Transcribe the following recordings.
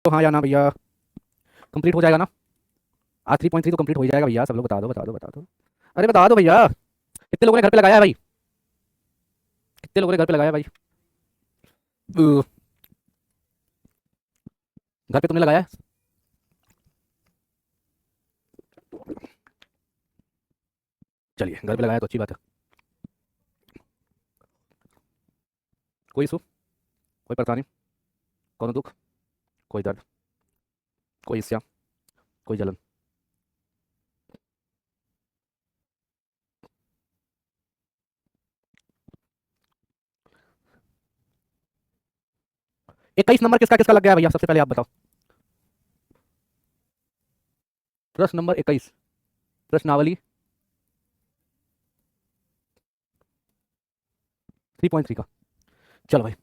तो हाँ या ना भैया, कंप्लीट हो जाएगा ना? आज 3.3 तो कंप्लीट हो ही जाएगा भैया, सब लोग बता दो बता दो बता दो। अरे बता दो भैया, कितने लोगों ने घर पे लगाया है भाई? कितने लोगों ने घर पे लगाया है भाई? घर पे तुमने लगाया है? चलिए, घर पे लगाया तो अच्छी बात है। कोई इशू, कोई परेशानी, कोनो दुख, कोई दर्द, कोई ईर्ष्या, कोई जलन? इक्कीस नंबर किसका किसका लग गया है भैया, सबसे पहले आप बताओ। प्रश्न नंबर 21, प्रश्नावली 3.3 का। चलो भाई,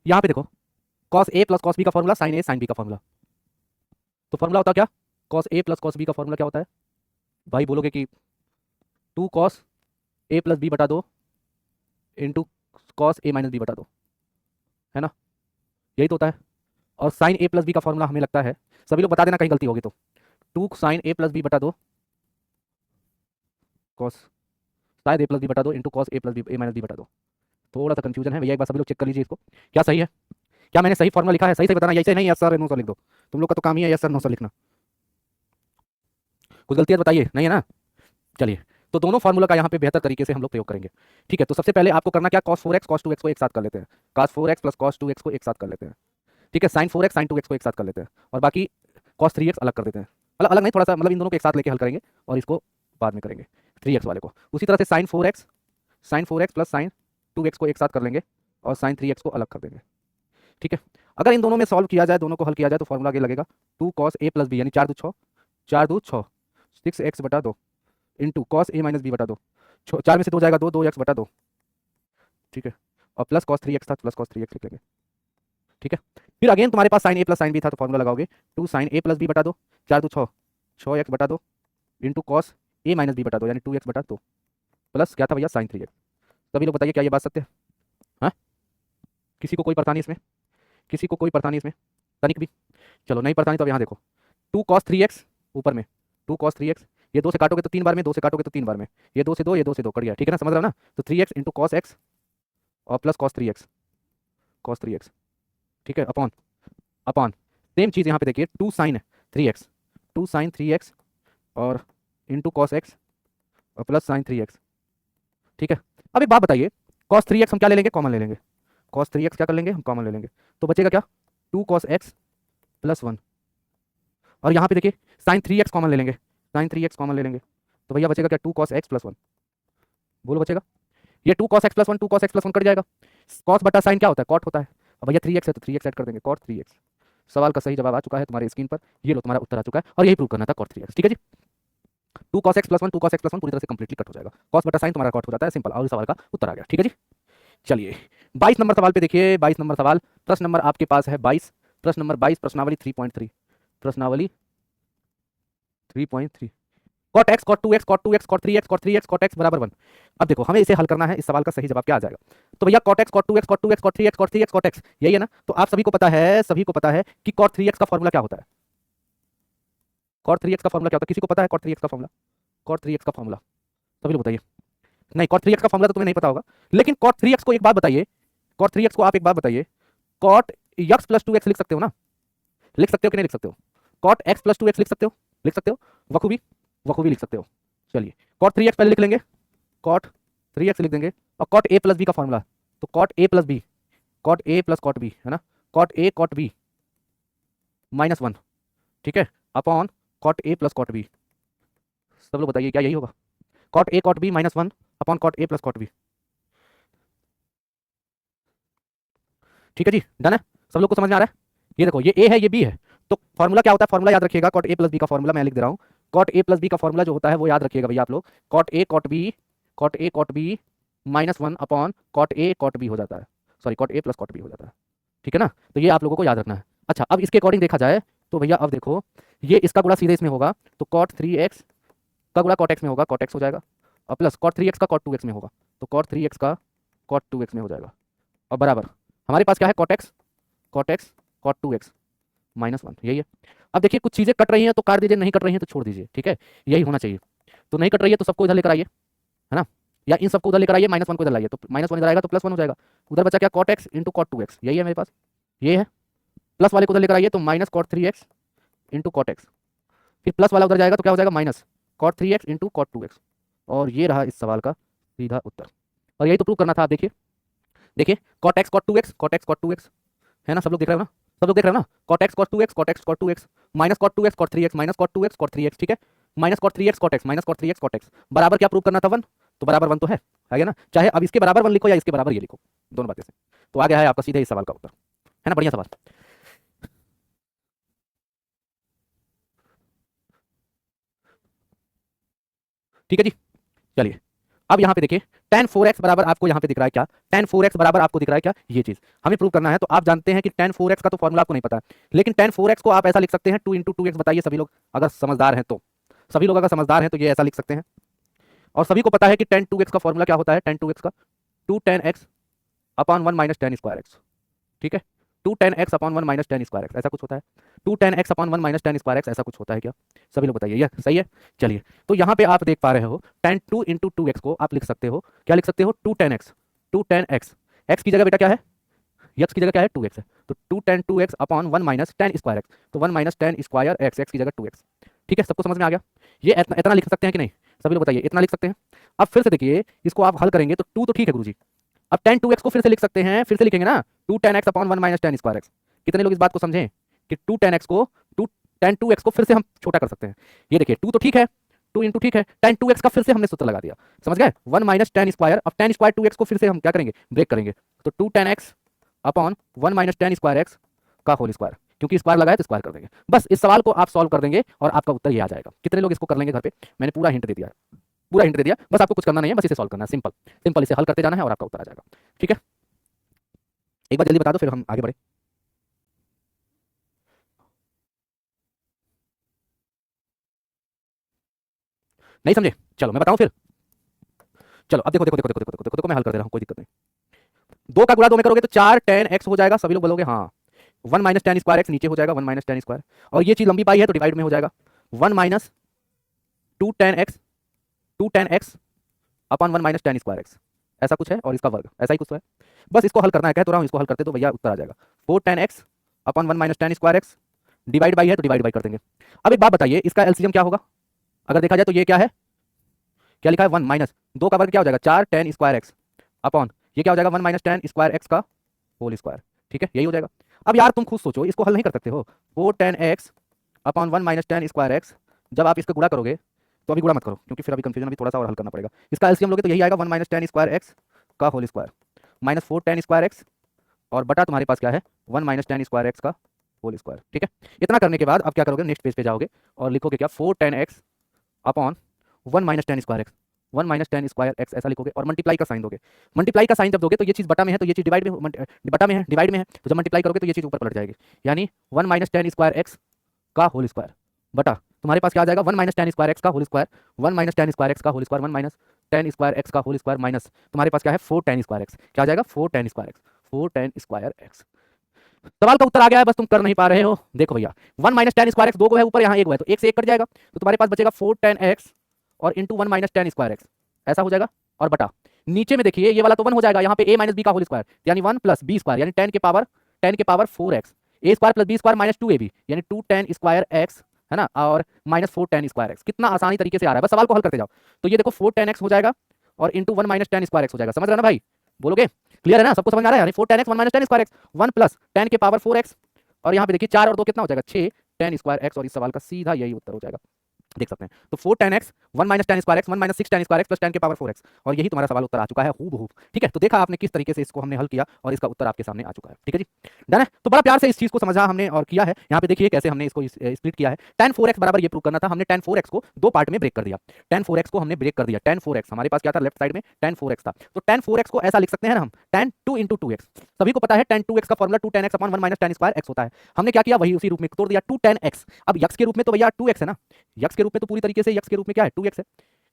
यहाँ पे देखो, cos A plus cos B का फॉर्मूला साइन ए साइन बी का फॉर्मूला। तो फॉर्मूला होता क्या? Cos A plus cos B का फॉर्मूला क्या होता है भाई? बोलोगे कि 2 cos a + b/2 into cos a - b/2, है ना? यही तो होता है। और साइन a + b का फॉर्मूला हमें लगता है, सभी लोग बता देना कहीं गलती होगी तो, 2 sin a + b/2 कॉस, शायद a + b/2 into cos a - b/2। थोड़ा सा कंफ्यूजन है भैया, एक बार सभी लोग चेक कर लीजिए इसको, क्या सही है? क्या मैंने सही फॉर्मूला लिखा है? सही सही बताना, ऐसे नहीं यस सर नो सर लिख दो। तुम लोग का तो काम ही है यस सर नो सर लिखना। कुछ गलतियाँ बताइए, नहीं है ना? चलिए, तो दोनों फार्मूला का यहाँ पे बेहतर तरीके से हम लोग प्रयोग करेंगे। ठीक है, तो सबसे पहले आपको करना क्या, cos 4x cos 2x को एक साथ कर लेते हैं, cos 4x + cos 2x को एक साथ कर लेते हैं। ठीक है, sin 4x sin 2x को एक साथ कर लेते हैं, और बाकी cos 3x अलग कर देते हैं। मतलब अलग नहीं, थोड़ा सा मतलब इन दोनों को एक साथ लेके हल करेंगे, और इसको बाद में करेंगे 3x वाले को। उसी तरह से sin 4x + sin 2x को एक साथ कर लेंगे, और sin 3x को अलग कर देंगे। ठीक है, अगर इन दोनों में सॉल्व किया जाए, दोनों को हल किया जाए, तो फॉर्मूला आगे लगेगा 2 cos a + b, यानी 4 2 6, 4 2 6, 6x/2 into cos a - b/2। 4 में से 2 जाएगा 2, 2x/2। ठीक है, और प्लस cos 3x था, प्लस cos 3x लिख लेंगे। ठीक है, फिर अगेन तुम्हारे पास sin a + sin b था, तो फॉर्मूला लगाओगे 2 sin a + b/2, 4 2 6, 6x/2 into cos a - b/2, यानी 2x/2, प्लस क्या था भैया, sin 3x। सभी लोग बताइए क्या ये बात सत्य है? हाँ, किसी को कोई परेशानी इसमें? किसी को कोई परेशानी इसमें? तनिक भी? चलो नहीं परेशानी तो अब यहाँ देखो, 2 cos 3x ऊपर में, 2 cos 3x, ये 2 से काटोगे तो 3 बार में, 2 से काटोगे तो 3 बार में, ये 2 से 2, ये 2 से 2 कट गया। ठीक है ना, समझ रहे हो ना? तो 3x इंटू कॉस एक्स और प्लस cos 3x, ठीक है, अपॉन अपॉन सेम चीज़ यहाँ पे देखिए, 2 sin 3x, 2 sin 3x और इंटू कॉस एक्स और प्लस sin 3x। ठीक है, अब एक बात बताइए, cos 3x हम क्या ले लेंगे, कॉमन ले लेंगे। cos 3x क्या कर लेंगे हम, कॉमन ले लेंगे। तो बचेगा क्या, 2 cos x + 1, और यहाँ पे देखिए sin 3x कॉमन ले लेंगे, sin 3x कॉमन ले लेंगे, तो भैया बचेगा क्या, 2 cos x + 1। बोलो बचेगा, ये 2 cos x + 1, 2 cos x + 1 cut जाएगा। cos बटा sin क्या होता है, कॉट होता है। अब भैया 3x है तो 3x ऐड कर देंगे, cot 3x। सवाल का सही जवाब आ चुका है तुम्हारे स्क्रीन पर, ये लो तुम्हारा उत्तर आ चुका है, और यही प्रूव करना था, cot 3x। ठीक है जी, 2 cos x + 1, 2 cos x + 1 पूरी तरह से कंप्लीटली कट हो जाएगा, cos बटा sin तुम्हारा कट हो जाता है, सिंपल, और इस सवाल का उत्तर आ गया। ठीक है जी, चलिए 22 नंबर सवाल पे देखिए, 22 नंबर सवाल, प्रश्न नंबर आपके पास है 22, प्रश्न नंबर 22, प्रश्नावली 3.3, प्रश्नावली 3.3, cot x cot 2x cot 2x cot 3x cot 3x cot x बराबर 1। अब देखो हमें इसे हल करना है, इस सवाल का सही जवाब क्या आ जाएगा। तो भैया cot x cot 2x cot 2x cot 3x cot 3x cot x, यही है ना? तो आप सभी को पता है, सभी को पता है कि cot 3x का फॉर्मूला क्या होता है। cot 3x का फॉर्मूला क्या होता है, किसी को पता है cot 3x का फॉर्मूला? cot 3x का फॉर्मूला सभी लोग बताइए। नहीं, cot 3x का फॉर्मूला तो तुम्हें नहीं पता होगा, लेकिन cot 3x को एक बात बताइए, cot 3x को आप एक बात बताइए, cot x + 2x लिख सकते हो ना? लिख सकते हो कि नहीं लिख सकते हो? cot x + 2x लिख सकते हो? लिख सकते हो, बखूबी बखूबी लिख सकते हो। चलिए cot 3x पहले लिख लेंगे, cot 3x लिख देंगे, और cot a + b का फॉर्मूला, तो cot a + b, cot a + cot b, है ना? cot a cot b -1, ठीक है, upon cot a + cot b। सब लोग बताइए क्या यही होगा, cot a cot b -1 upon cot a + cot b। ठीक है जी, डन है, सब लोग को समझ में आ रहा है? ये देखो, ये a है, ये b है, तो फॉर्मूला क्या होता है, फॉर्मूला याद रखिएगा, cot a + b का फॉर्मूला मैं लिख दे रहा हूँ। cot a + b का फॉर्मूला जो होता है वो याद रखिएगा भैया आप लोग, cot a cot b, cot a cot b -1 upon cot a cot b हो जाता है, sorry cot a + cot b हो जाता है। ठीक है ना, तो ये आप लोगों को याद रखना है। अच्छा, अब इसके अकॉर्डिंग देखा जाए तो भैया अब देखो, ये इसका गुणा सीधे इसमें होगा, तो cot 3x का गुणा cot x में होगा, cot x हो जाएगा, और प्लस cot 3x का cot 2x में होगा, तो cot 3x का cot 2x में हो जाएगा, और बराबर हमारे पास क्या है, cot x cot 2x, -1 यही है। अब देखिए कुछ चीज़ें कट रही हैं तो काट दीजिए, नहीं कट रही हैं तो छोड़ दीजिए, ठीक है, यही होना चाहिए। तो नहीं कट रही है तो सबको इधर लेकर आइए, है ना, या इन सबको उधर लेकर आइए, -1 को इधर लाइए, तो -1 इधर आएगा तो +1 हो जाएगा। उधर बचा क्या, cot x into cot 2x, यही है मेरे पास, ये है। प्लस वाले को उधर लेकर आइए तो -cot 3x into cot x, फिर प्लस वाला उधर जाएगा तो क्या हो जाएगा, -cot 3x into cot 2x। और ये रहा इस सवाल का सीधा उत्तर। और यही तो प्रूव करना था। आप देखिए, देखिए cot x cot 2x cot x cot 2x, है ना, सब लोग देख रहे हो ना, सब लोग देख रहे हो ना, cot x cot 2x cot x cot 2x, -cot 2x cot 3x -cot 2x cot 3x, ठीक है, -cot 3x cot x -cot 3x cot x, बराबर क्या प्रूव करना था, 1, तो बराबर 1 तो है गया ना, चाहे अब इसके बराबर 1 लिखो या इसके बराबर ये लिखो, दोनों बातें से। तो आ गया है आपका सीधे इस सवाल का उत्तर, है ना, बढ़िया सवाल। ठीक है जी, चलिए अब यहाँ पे देखिए tan 4x बराबर आपको यहाँ पे दिख रहा है क्या, tan 4x बराबर आपको दिख रहा है क्या, ये चीज हमें प्रूव करना है। तो आप जानते हैं कि tan 4x का तो फॉर्मूला आपको नहीं पता है, लेकिन tan 4x को आप ऐसा लिख सकते हैं 2 इंटू 2x, बताइए सभी लोग अगर समझदार हैं तो, सभी लोग अगर समझदार हैं तो ये ऐसा लिख सकते हैं। और सभी को पता है कि tan 2x का फॉर्मूला क्या होता है, tan 2x का 2 tan x upon 1 minus tan square x, ठीक है, 2 tan x upon 1 minus tan square x ऐसा कुछ होता है, 2 tan x upon 1 minus tan square x ऐसा कुछ होता है क्या, सभी लोग बताइए, ये सही है। चलिए तो यहाँ पे आप देख पा रहे हो tan 2 इंटू 2x को आप लिख सकते हो, क्या लिख सकते हो, 2 tan x, 2 tan x, x की जगह बेटा क्या है, x की जगह क्या है 2x है, तो 2 tan 2x upon 1 minus tan square x, तो 1 माइनस tan स्क्वायर x की जगह 2x, ठीक है, सबको समझ में आ गया। ये इतना लिख सकते हैं कि नहीं, सभी लोग बताइए, इतना लिख सकते हैं। अब फिर से देखिए इसको आप हल करेंगे तो 2 तो ठीक है गुरुजी, अब tan 2x को फिर से लिख सकते हैं, फिर से लिखेंगे ना 2 tan x upon 1 minus tan square x। कितने लोग इस बात को समझें कि 2 tan x को 2 tan 2x को फिर से हम छोटा कर सकते हैं। ये देखिए 2 तो ठीक है, 2 इंटू ठीक है, tan 2x का फिर से हमने सूत्र लगा दिया, समझ गए, 1 माइनस tan स्क्वायर, अब tan स्क्वायर 2x को फिर से हम क्या करेंगे, ब्रेक करेंगे, तो 2 tan x upon 1 minus tan square x का होल स्क्वायर, क्योंकि स्क्वायर लगाए तो स्क्वायर कर देंगे। बस इस सवाल को आप सॉल्व कर देंगे और आपका उत्तर ये आ जाएगा। कितने लोग इसको कर लेंगे घर पे, मैंने पूरा हिंट दे दिया है, पूरा हिंट दे दिया, बस आपको कुछ करना नहीं है, बस इसे सॉल्व करना है, सिंपल सिंपल इसे हल करते जाना है और आपका उत्तर आ जाएगा, ठीक है। एक बार जल्दी बता दो फिर हम आगे बढ़े। नहीं समझे, चलो मैं बताऊं फिर, चलो अब देखो देखो देखो देखो देखो देखो देखो मैं हल कर दे रहा हूं, कोई दिक्कत नहीं। 2 का गुणा 2 में करोगे तो 4 tan x हो जाएगा, सभी लोग बोलोगे हाँ, 1 माइनस tan स्क्वायर x नीचे हो जाएगा, 1 माइनस tan स्क्वायर, और ये चीज लंबी पाई है तो डिवाइड में हो जाएगा, 1 minus 2 tan x, 2 tan x upon 1 minus tan square x ऐसा कुछ है, और इसका वर्ग ऐसा ही कुछ तो है। बस इसको हल करना है, कह तो रहा हूँ इसको हल करते तो भैया उत्तर आ जाएगा, 4 tan x upon 1 minus tan square x, divide by है तो डिवाइड बाई कर देंगे। अब एक बात बताइए इसका एलसीएम क्या होगा, अगर देखा जाए तो ये क्या है, क्या लिखा है 1 माइनस 2 का वर्ग क्या हो जाएगा 4 tan स्क्वायर x अपॉन ये क्या हो जाएगा 1 माइनस tan स्क्वायर x का होल स्क्वायर, ठीक है, यही हो जाएगा। अब यार तुम खुद सोचो, इसको हल नहीं कर सकते हो, 4 tan x upon 1 minus tan square x, जब आप इसका गुणा करोगे तो अभी गुणा मत करो क्योंकि फिर अभी कंफ्यूजन अभी थोड़ा सा और हल करना पड़ेगा। इसका एलसीएम लोगे तो यही आएगा 1 माइनस tan स्क्वायर x का whole square minus 4 tan square x, और बटा तुम्हारे पास क्या है 1 माइनस tan स्क्वायर x का होल स्क्वायर, ठीक है। इतना करने के बाद अब क्या करोगे, नेक्स्ट पेज पे जाओगे और लिखोगे क्या 4 tan x upon 1 minus tan square x, 1 minus tan square x ऐसा लिखोगे और मल्टीप्लाई का साइन दोगे। मल्टीप्लाई का साइन जब दोगे तो ये चीज़ बटा में है तो ये चीज़ डिवाइड में, बटा में है डिवाइड में है, तो जब मल्टीप्लाई करोगे तो ये चीज़ ऊपर पलट जाएगी, यानी 1 माइनस tan स्क्वायर x का होल स्क्वायर बटा तुम्हारे पास क्या आ जाएगा 1 माइनस tan स्क्वायर x का whole square, 1 minus tan square x का whole square, 1 minus tan square x का होल स्क्वायर माइनस तुम्हारे पास क्या है 4 tan स्क्वायर x, क्या आ जाएगा 4 tan square x, 4 tan square x। सवाल का उत्तर आ गया है, बस तुम कर नहीं पा रहे हो। देखो भैया 1 माइनस tan स्क्वायर x 2 को है ऊपर, यहाँ 1 है तो 1 से 1 कट जाएगा, तो तुम्हारे पास बचेगा 4 tan x और into 1 minus tan square x ऐसा हो जाएगा, और बटा नीचे में देखिए ये वाला तो 1 हो जाएगा, यहाँ पे a माइनस बी का होल स्क्वायर यानी 1 प्लस बी स्क्वायर यानी 10 के पावर 4x, a स्क्वायर plus b square minus 2ab यानी 2 tan स्क्वायर x, है ना, और माइनस 4 tan स्क्वायर x। कितना आसानी तरीके से आ रहा है, बस सवाल को हल करते जाओ। तो ये देखो 4 tan x हो जाएगा और into 1 minus tan square x हो जाएगा, समझ रहे ना भाई, बोलोगे क्लियर है ना, सबको समझ आ रहा है, यानी 4 tan x 1 minus tan square x 1 plus 10 के पावर 4x, और यहाँ पे देखिए 4 और 2 कितना हो जाएगा 6 tan स्क्वायर x, और इस सवाल का सीधा यही उत्तर हो जाएगा, देख सकते हैं। तो 4 tan x 1 minus tan square x 1 minus 6 tan square x plus 10 के पावर 4x, और यही तुम्हारा सवाल उत्तर आ चुका है हूबहू, ठीक है। तो देखा आपने किस तरीके से इसको हमने हल किया और इसका उत्तर आपके सामने आ चुका है, ठीक है जी, डन है। तो बड़ा प्यार से इस चीज को समझा हमने और किया है। यहाँ पे देखिए कैसे हमने इसको स्प्लिट किया है। tan 4x बराबर ये प्रूव करना था, हमने tan 4x को 2 पार्ट में ब्रेक कर दिया, tan 4x को हमने ब्रेक कर दिया, tan 4x हमारे पास क्या था लेफ्ट साइड में tan 4x था, तो tan 4x को ऐसा लिख सकते हैं ना हम tan 2 इंटू 2x, सभी को पता है tan 2x का formula 2 tan x upon 1 minus tan square x होता है। हमने क्या किया, वही उसी रूप में तोड़ दिया 2 tan x, अब x के रूप में तो भैया 2x है ना, x के रूप में तो पूरी तरीके से x के रूप में क्या है 2x है,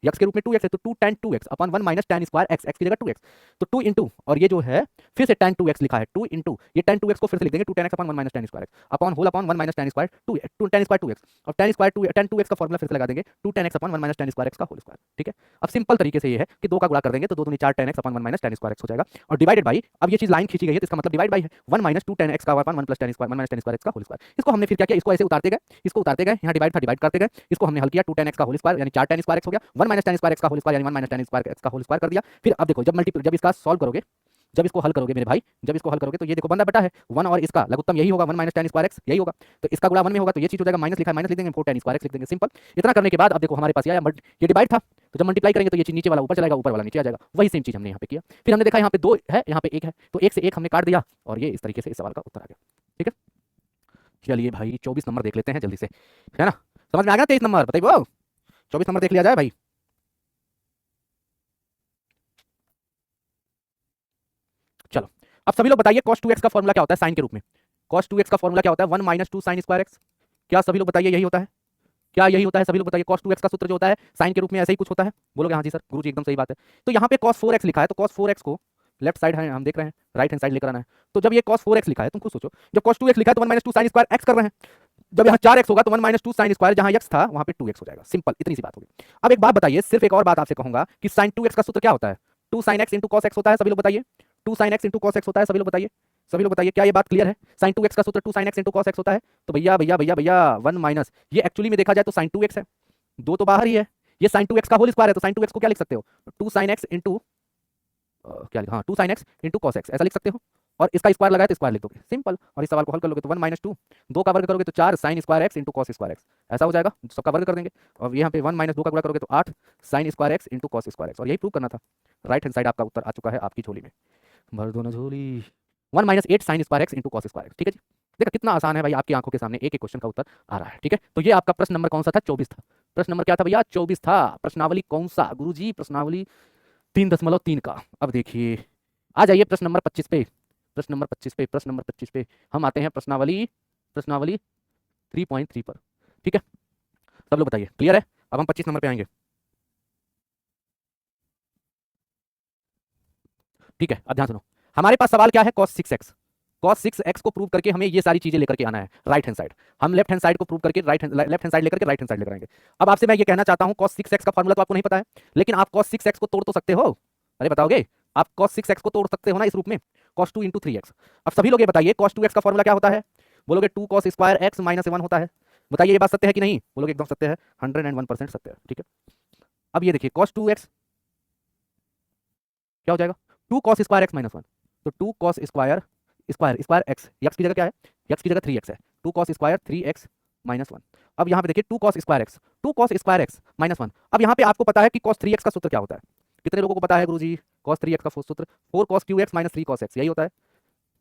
x के रूप में 2x है तो 2 tan 2x upon 1 minus tan square x, x की जगह 2x, तो 2 इंटू और ये जो है फिर से tan 2x लिखा है, 2 इंटू ये tan 2x को फिर से लिख देंगे 2 tan x upon 1 minus tan square x upon whole upon 1 minus tan square 2 tan square 2x और tan स्क्वायर 2 tan 2x का फॉर्मूला फिर से लगा देंगे 2 tan x upon 1 minus tan square x का होल स्क्वायर। ठीक है, अब सिंपल तरीके से ये है कि 2 का गुणा कर देंगे तो 2 दूनी 4 tan x upon 1 minus tan square x हो जाएगा और डिवाइडेड बाई, अब ये चीज लाइन खींची गई है तो इसका मतलब डिवाइड बाई है 1 माइनस 2 tan x का upon 1 plus tan square 1 minus tan square x का होल स्क्वायर। इसको हमने फिर क्या किया, इसको ऐसे उतारते गए, इसको उतारते गए, यहाँ डिवाइड था डिवाइड करते गए, इसको हमने हल किया 2 tan x का होल स्क्वायर यानी 4 tan स्क्वायर x हो गया, 1 माइनस tan स्क्वायर x का होल स्क्वायर यानी 1 माइनस tan स्क्वायर x का होल स्क्वायर कर दिया। फिर अब देखो जब इसका सॉल्व करोगे, जब इसको हल करोगे मेरे भाई, जब इसको हल करोगे तो ये देखो बंदा बटा है 1 और इसका लघुत्तम यही होगा 1 माइनस tan स्क्वायर x यही होगा, तो इसका गुणा 1 में होगा तो ये चीज हो जाएगा माइनस लिखा है माइनस लिख देंगे 4 tan स्क्वायर x लिख देंगे सिंपल। इतना करने के बाद अब देखो हमारे पास ये डिवाइड था तो जब मल्टीप्लाई करेंगे तो ये चीज नीचे वाला ऊपर चलेगा ऊपर वाला नीचे आ जाएगा, वही सेम चीज हमने यहाँ पे किया। फिर हमने देखा यहाँ पे 2 है यहाँ पे 1 है तो 1 से 1 हमने काट दिया और ये इस तरीके से इस सवाल का उत्तर आ गया। ठीक है, चलिए भाई 24 नंबर देख लेते हैं जल्दी से, है ना, समझ में आ गया 23 नंबर बताइए, वो 24 नंबर देख लिया जाए भाई। चलो अब सभी लोग बताइए cos 2x का फॉर्मूला क्या होता है साइन के रूप में, cos 2x का फॉर्मूला क्या होता है 1 माइनस 2 sin स्क्वायर x, क्या सभी लोग बताइए यही होता है, क्या यही होता है सभी लोग बताइए, cos 2x का सूत्र जो होता है साइन के रूप में ऐसे ही कुछ होता है, बोलोगे हाँ जी सर गुरुजी एकदम सही बात है। तो यहाँ पे cos 4x लिखा है तो cos 4x को लेफ्ट साइड है हम देख रहे हैं राइट हैंड साइड लेकर आना है, तो जब ये cos 4x लिखा है तुम खुद सोचो, जब cos 2x लिखा है तो 1 माइनस 2 sin स्क्वायर x कर रहे हैं, जब यहाँ 4x होगा तो 1 माइनस 2 sin स्क्वायर जहाँ x था वहाँ पे 2x हो जाएगा, सिंपल इतनी सी बात होगी। अब एक बात बताइए, सिर्फ एक और बात आपसे कहूंगा कि sin 2x का सूत्र क्या होता है, 2 sin x into cos x होता है, सभी लोग बताइए 2 sin x into cos x होता है, सभी लोग बताइए, सभी लोग बताइए क्या ये बात क्लियर है, sin 2x का सूत्र 2 sin x into cos x होता है, तो भैया भैया भैया भैया 1 माइनस ये एक्चुअली में देखा जाए तो sin 2x है, 2 तो बाहर ही है, ये sin 2x का होल स्क्वायर है तो sin 2x को क्या लिख सकते हो 2 sin x इंटू क्या हाँ 2 sin x into cos x ऐसा लिख सकते हो और इसका स्क्वायर लगाए तो स्क्वायर लिख दोगे सिंपल, और इस सवाल को हल कर लोगे तो 1 माइनस 2 2 का वर्ग करोगे तो 4 sin square x into cos square x ऐसा हो जाएगा, सबका वर्ग कर देंगे और यहाँ पे 1 माइनस 2 का गुणा करोगे तो 8 sin square x into cos square x और यही प्रूव करना था। राइट हैंड साइड आपका उत्तर आ चुका है आपकी झोली में, भर दो ना झोली, 1 minus 8 sin square x into cos square x। ठीक है जी, देखा कितना आसान है भाई, आपकी आंखों के सामने एक एक क्वेश्चन का उत्तर आ रहा है। ठीक है, तो ये आपका प्रश्न नंबर कौन सा था 24 था, प्रश्न नंबर क्या था भैया 24 था, प्रश्नावली कौन सा गुरुजी, प्रश्नावली 3.3 का। अब देखिए आ जाइए प्रश्न नंबर 25 पे, प्रश्न नंबर 25 पे, प्रश्न नंबर 25 पे हम आते हैं प्रश्नावली 3.3 पर। ठीक है, सब लोग बताइए क्लियर है, अब हम 25 नंबर पे आएंगे। ठीक है, अब ध्यान सुनो, हमारे पास सवाल क्या है cos 6x, cos 6x को प्रूव करके हमें ये सारी चीजें लेकर के आना है राइट हैंड साइड, हम लेफ्ट हैंड साइड को प्रूव करके लेफ्ट हैंड साइड लेकर के राइट हैंड साइड लेकर आएंगे। अब आपसे मैं ये कहना चाहता हूं cos 6x का फॉर्मूला तो आपको नहीं पता है, लेकिन आप cos 6x को तोड़ तो सकते हो, अरे बताओगे आप cos 6x को तोड़ सकते हो ना इस रूप में cos 2 इंटू 3x। अब सभी लोग ये बताइए cos 2x का फॉर्मूला क्या होता है, बोलोगे 2 cos स्क्वायर x माइनस 1 होता है, बताइए ये बात सत्य है कि नहीं, बोलोगे एकदम सत्य है, 101% सत्य है। ठीक है, अब ये देखिए cos 2x क्या हो जाएगा 2 cos स्क्वायर x माइनस 1, तो 2 cos square square square x, x की जगह क्या है, x की जगह 3x है, 2 cos स्क्वायर 3x माइनस 1। अब यहाँ पे देखिए 2 cos square x, 2 cos square x minus 1। अब यहाँ पे आपको पता है कि cos 3x का सूत्र क्या होता है, कितने लोगों को पता है गुरुजी cos 3x का सूत्र 4 cos QX minus 3 cos x यही होता है,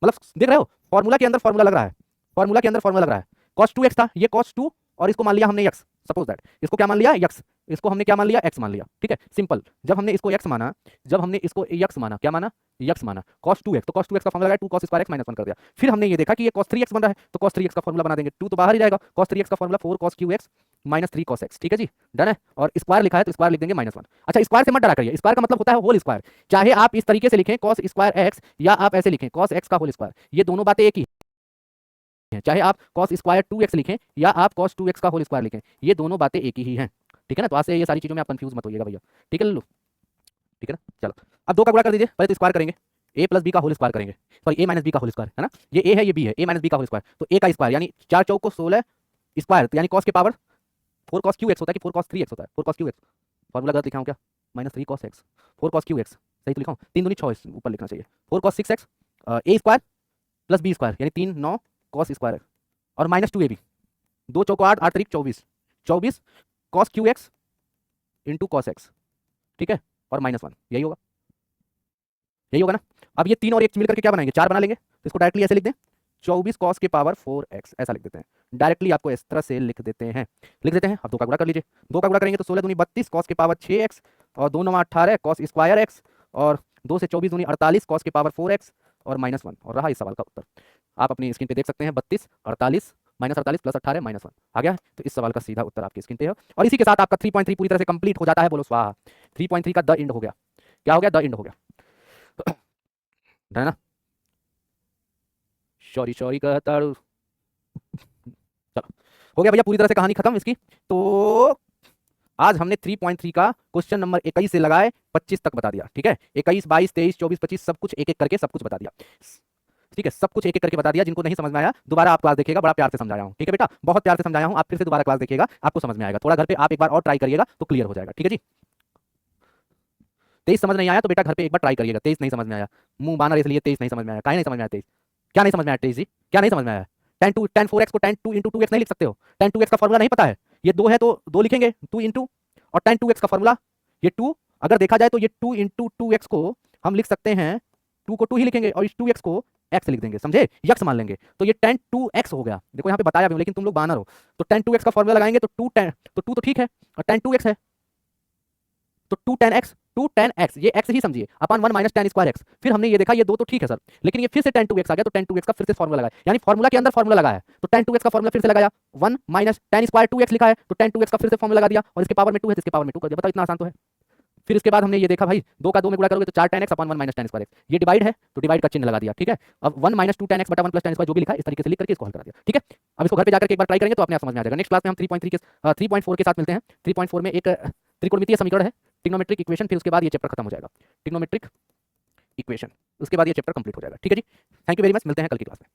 मतलब देख रहे हो फॉर्मूला के अंदर फॉर्मूला लग रहा है, फॉर्मूला के अंदर फॉर्मूला लग रहा है, cos 2x था ये cos 2 और इसको मान लिया हमने x, सपोज दैट इसको क्या मान लिया x, इसको हमने क्या मान लिया x मान लिया। ठीक है, सिंपल, जब हमने इसको x माना, जब हमने इसको x माना, क्या माना x माना cos 2x, तो cos 2x का फॉर्मूला लगाया 2 cos स्क्वायर x माइनस 1 कर दिया। फिर हमने ये देखा कि ये cos 3x बन रहा है तो cos 3x का फॉर्मूला बना देंगे, 2 तो बाहर ही जाएगा, cos 3x का formula 4 cos QX minus 3 cos x। ठीक है जी, डन है, और स्क्वायर लिखा है तो स्क्वायर लिख देंगे माइनस 1। अच्छा स्क्वायर से मत डरा करिए, स्क्वायर का मतलब होता है होल स्क्वायर, चाहे आप इस तरीके से लिखें cos स्क्वायर x या आप ऐसे लिखें cos x का होल स्क्वायर, ये दोनों बातें एक ही हैं, चाहे आप cos स्क्वायर 2x लिखें या आप cos 2x का होल स्क्वायर लिखें, ये दोनों बातें एक ही हैं। ठीक है ना, तो आज से ये सारी चीजों में आप कंफ्यूज मत होइएगा भैया। ठीक है लल्लू, ठीक है ना, चलो अब 2 का गुणा कर दीजिए, पहले तो स्क्वायर करेंगे, a प्लस बी का होल स्क्वायर करेंगे, सॉरी a माइनस बी का होल स्क्वायर है ना, ये a है ये b है, a माइनस बी का होल स्क्वायर, तो a का स्क्वायर यानी 4 चौक को 16 स्क्वायर यानी cos के पावर 4 cos QX होता है कि 4 cos 3x होता है, 4 cos QX, फॉर्मूला गलत लिखा हूं क्या, minus 3 cos x, 4 cos QX सही तो लिखा हूं, 3 दूनी 6 ऊपर लिखना चाहिए, 4 cos 6x a स्क्वायर प्लस b स्क्वायर यानी 3 9 cos स्क्वायर और माइनस 2ab, 2 चौको 8 8 3 24 24 cos QX into cos x। ठीक है, और माइनस 1 यही होगा, यही होगा ना। अब ये 3 और 1 मिलकर के क्या बनाएंगे 4 बना लेंगे, तो इसको डायरेक्टली ऐसे लिख दें 24 cos के पावर 4x ऐसा लिख देते हैं, डायरेक्टली आपको इस तरह से लिख देते हैं, लिख देते हैं। अब 2 का गुणा कर लीजिए, 2 का गुणा करेंगे तो 16 दूनी 32 cos के पावर 6x और 2 9 18 cos स्क्वायर x और 2 से 24 दूनी 48 cos के पावर 4x और माइनस 1, और रहा इस सवाल का उत्तर, आप अपनी स्क्रीन पे देख सकते हैं 32 48 -48 + 18 -1 आ गया है। तो इस सवाल का सीधा उत्तर आपकी स्क्रीन पे है और इसी के साथ आपका 3.3 पूरी तरह से कंप्लीट हो जाता है। बोलो स्वाहा। 3.3 का द एंड हो गया। क्या हो गया? द एंड हो गया। है ना? सॉरी सॉरी कहता हूँ। चलो हो गया भैया, पूरी तरह से कहानी खत्म इसकी। तो आज हमने 3.3 का क्वेश्चन नंबर 21 से लगाए 25 तक बता दिया। ठीक है, 21, 22, 23, 24, 25 सब कुछ एक एक करके सब कुछ बता दिया। ठीक है, सब कुछ एक एक करके बता दिया। जिनको नहीं समझ में आया दोबारा आप क्लास देखिएगा, बड़ा प्यार से समझाया हूँ। ठीक है बेटा, बहुत प्यार से समझाया हूँ। आप फिर से दोबारा क्लास देखिएगा, आपको समझ में आएगा। थोड़ा घर पे आप एक बार और ट्राई करिएगा तो क्लियर हो जाएगा। ठीक है जी। 23 समझ नहीं आया तो बेटा घर पे एक बार ट्राई करिएगा। 23 नहीं समझ में आया, मुंह बाना इसलिए 23 नहीं समझ में आया। काहे नहीं समझ में आया 23? क्या नहीं समझ में आया 23 जी? क्या नहीं समझ में आया? tan 4x को tan 2 into 2x नहीं लिख सकते हो? tan 2x का फॉर्मूला नहीं पता है? ये 2 है तो 2 लिखेंगे 2 इंटू, और tan 2x का फॉर्मूला ये 2, अगर देखा जाए तो ये 2 इंटू 2x को हम लिख सकते हैं, 2 को 2 ही लिखेंगे और इस 2x को x लिख देंगे। समझे? यक्स मान लेंगे तो ये tan 2x हो गया। देखो यहाँ पे बताया भी हूं, लेकिन तुम लोग बानर हो। तो tan 2x का फॉर्मूला लगाएंगे तो 2 तो ठीक है, और tan 2x है तो 2 tan x, ये x ही समझिए, अपन 1 माइनस tan स्क्वायर एक्स। फिर हमने ये देखा ये 2 तो ठीक है सर, लेकिन ये फिर से tan 2x आ गया, तो tan 2x का फिर से फॉर्मूला लगाया, यानी फॉर्मूला के अंदर फॉर्मूला लगाया है। तो tan 2x का फॉर्मूला फिर से लगाया, 1 माइनस tan स्क्वायर 2x लिखा है तो tan 2x का फिर से फॉर्मूला लगा दिया, और इसके पावर में 2 है तो इसके पावर में 2 कर दिया। बताओ इतना आसान तो है। फिर इसके बाद हमने ये देखा भाई 2 का 2 में गुणा करोगे तो 4 tan x अपन 1 माइनस tan स्क्वायर एक्स। ये डिवाइड है तो डिवाइड का चिन्ह लगा दिया। ठीक है, अब 1 माइनस 2 tan x बटा 1 प्लस tan स्क्वायर जो भी लिखा है इस तरीके से लिख करके इसको हल करा दिया। ठीक है, अब इसको घर पे जाकर के एक बार ट्राई करेंगे तो अपने आप समझ में आ जाएगा। नेक्स्ट क्लास में हम 3.4 के साथ मिलते हैं। 3.4 में एक त्रिकोणमितीय समीकरण है, ट्रिग्नोमेट्रिक इक्वेशन। फिर उसके बाद ये चैप्टर खत्म हो जाएगा, ट्रिग्नोमेट्रिक इक्वेशन। उसके बाद ये चैप्टर कंप्लीट हो जाएगा। ठीक है जी, थैंक यू वेरी मच, मिलते हैं कल की क्लास में।